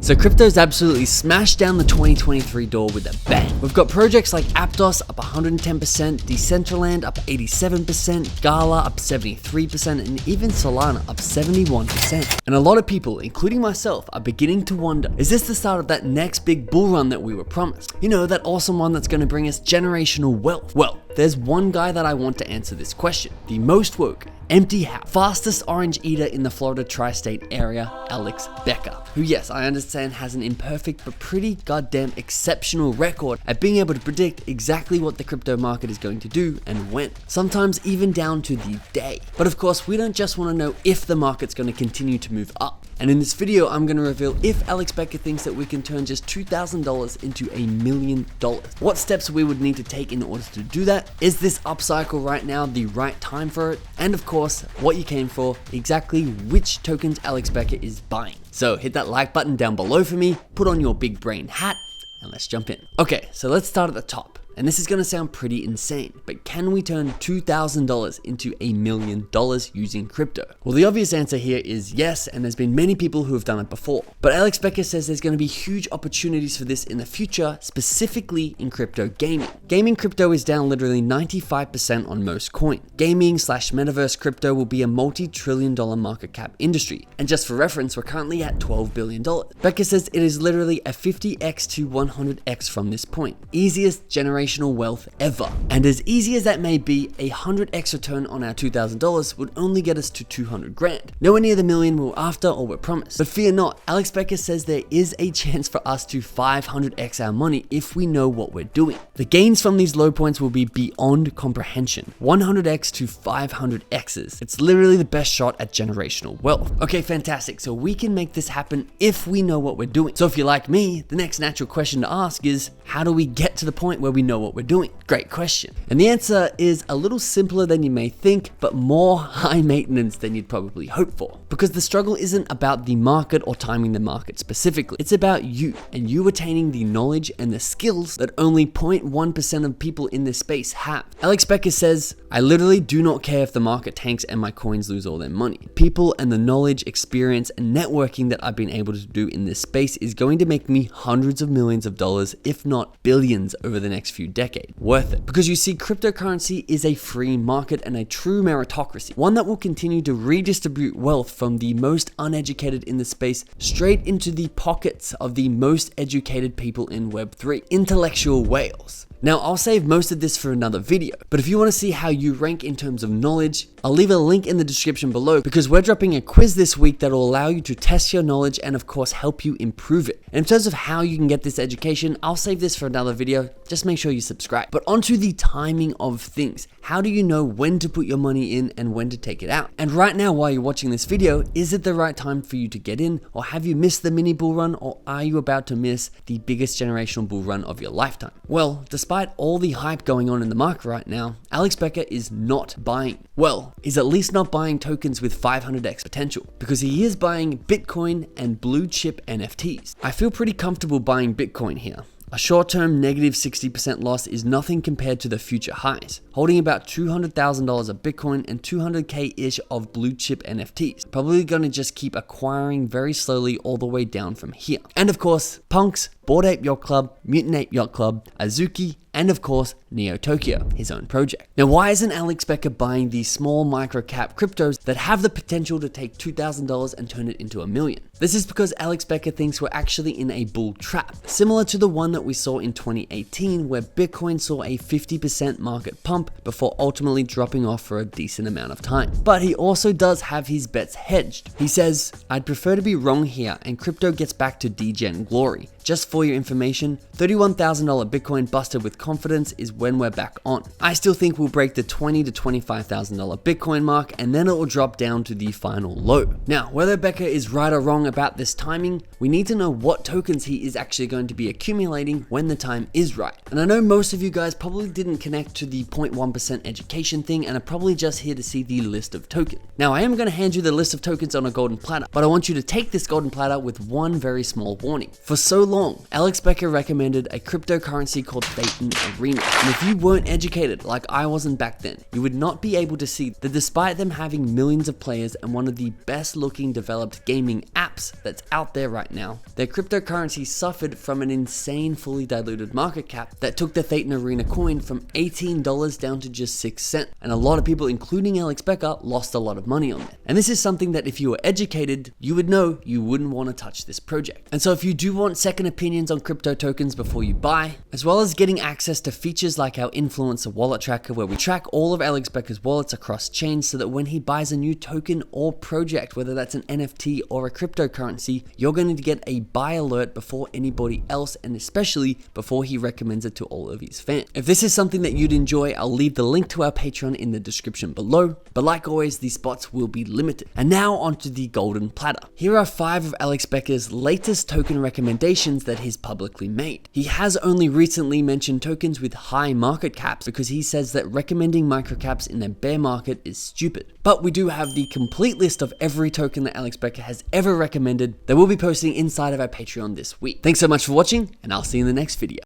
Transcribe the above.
So crypto's absolutely smashed down the 2023 door with a bang. We've got projects like Aptos up 110%, Decentraland up 87%, Gala up 73%, and even Solana up 71%. And a lot of people, including myself, are beginning to wonder, is this the start of that next big bull run that we were promised? You know, that awesome one that's going to bring us generational wealth. Well, there's one guy that I want to answer this question. The most woke, empty house, fastest orange eater in the Florida tri-state area, Alex Becker, who, yes, I understand has an imperfect but pretty goddamn exceptional record at being able to predict exactly what the crypto market is going to do and when, sometimes even down to the day. But of course, we don't just want to know if the market's going to continue to move up. And in this video, I'm going to reveal if Alex Becker thinks that we can turn just $2,000 into $1 million. What steps we would need to take in order to do that? Is this upcycle right now the right time for it? And of course, what you came for, exactly which tokens Alex Becker is buying. So hit that like button down below for me, put on your big brain hat, and let's jump in. Okay, so let's start at the top. And this is going to sound pretty insane, but can we turn $2,000 into $1 million using crypto? Well, the obvious answer here is yes, and there's been many people who have done it before. But Alex Becker says there's going to be huge opportunities for this in the future, specifically in crypto gaming. Gaming crypto is down literally 95% on most coins. Gaming/metaverse crypto will be a multi-trillion-dollar market cap industry. And just for reference, we're currently at $12 billion. Becker says it is literally a 50x to 100x from this point. Easiest generational wealth ever. And as easy as that may be, a 100x return on our $2,000 would only get us to 200 grand. Nowhere near the million we're after or we're promised. But fear not, Alex Becker says there is a chance for us to 500x our money if we know what we're doing. The gains from these low points will be beyond comprehension. 100x to 500x's. It's literally the best shot at generational wealth. Okay, fantastic. So we can make this happen if we know what we're doing. So if you're like me, the next natural question to ask is, how do we get to the point where we know what we're doing? Great question. And the answer is a little simpler than you may think, but more high maintenance than you'd probably hope for. Because the struggle isn't about the market or timing the market specifically. It's about you and you attaining the knowledge and the skills that only 0.1% of people in this space have. Alex Becker says, I literally do not care if the market tanks and my coins lose all their money. People and the knowledge, experience, and networking that I've been able to do in this space is going to make me hundreds of millions of dollars, if not billions, over the next few decades. Worth it. Because you see, cryptocurrency is a free market and a true meritocracy, one that will continue to redistribute wealth from the most uneducated in the space straight into the pockets of the most educated people in Web3, intellectual whales. Now, I'll save most of this for another video, but if you want to see how you rank in terms of knowledge, I'll leave a link in the description below because we're dropping a quiz this week that will allow you to test your knowledge and of course help you improve it. And in terms of how you can get this education, I'll save this for another video. Just make sure you subscribe. But onto the timing of things. How do you know when to put your money in and when to take it out? And right now, while you're watching this video, is it the right time for you to get in, or have you missed the mini bull run, or are you about to miss the biggest generational bull run of your lifetime? Well, despite all the hype going on in the market right now, Alex Becker is not buying. Well, he's at least not buying tokens with 500x potential, because he is buying Bitcoin and blue chip NFTs. I feel pretty comfortable buying Bitcoin here. A short-term negative 60% loss is nothing compared to the future highs, holding about $200,000 of Bitcoin and 200k-ish of blue chip NFTs. Probably gonna just keep acquiring very slowly all the way down from here. And of course, Punks, Bored Ape Yacht Club, Mutant Ape Yacht Club, Azuki, and of course, Neo Tokyo, his own project. Now, why isn't Alex Becker buying these small micro cap cryptos that have the potential to take $2,000 and turn it into $1 million? This is because Alex Becker thinks we're actually in a bull trap, similar to the one that we saw in 2018, where Bitcoin saw a 50% market pump before ultimately dropping off for a decent amount of time. But he also does have his bets hedged. He says, I'd prefer to be wrong here and crypto gets back to degen glory. Just for your information, $31,000 Bitcoin busted with confidence is when we're back on. I still think we'll break the $20,000 to $25,000 Bitcoin mark, and then it will drop down to the final low. Now, whether Becker is right or wrong about this timing, we need to know what tokens he is actually going to be accumulating when the time is right. And I know most of you guys probably didn't connect to the 0.1% education thing and are probably just here to see the list of tokens. Now, I am going to hand you the list of tokens on a golden platter, but I want you to take this golden platter with one very small warning. For so long, Alex Becker recommended a cryptocurrency called Phaeton Arena. And if you weren't educated like I wasn't back then, you would not be able to see that despite them having millions of players and one of the best looking developed gaming apps that's out there right now, their cryptocurrency suffered from an insane fully diluted market cap that took the Thetan Arena coin from $18 down to just 6 cents. And a lot of people, including Alex Becker, lost a lot of money on it. And this is something that if you were educated, you would know you wouldn't want to touch this project. And so if you do want second opinions on crypto tokens before you buy, as well as getting access to features like our influencer wallet tracker, where we track all of Alex Becker's wallets across chains so that when he buys a new token or project, whether that's an NFT or a cryptocurrency, you're going to get a buy alert before anybody else, and especially before he recommends it to all of his fans. If this is something that you'd enjoy, I'll leave the link to our Patreon in the description below, but like always, these spots will be limited. And now onto the golden platter. Here are 5 of Alex Becker's latest token recommendations that he's publicly made. He has only recently mentioned tokens with high market caps because he says that recommending microcaps in a bear market is stupid. But we do have the complete list of every token that Alex Becker has ever recommended that we'll be posting inside of our Patreon this week. Thanks so much for watching, and I'll see you in the next video.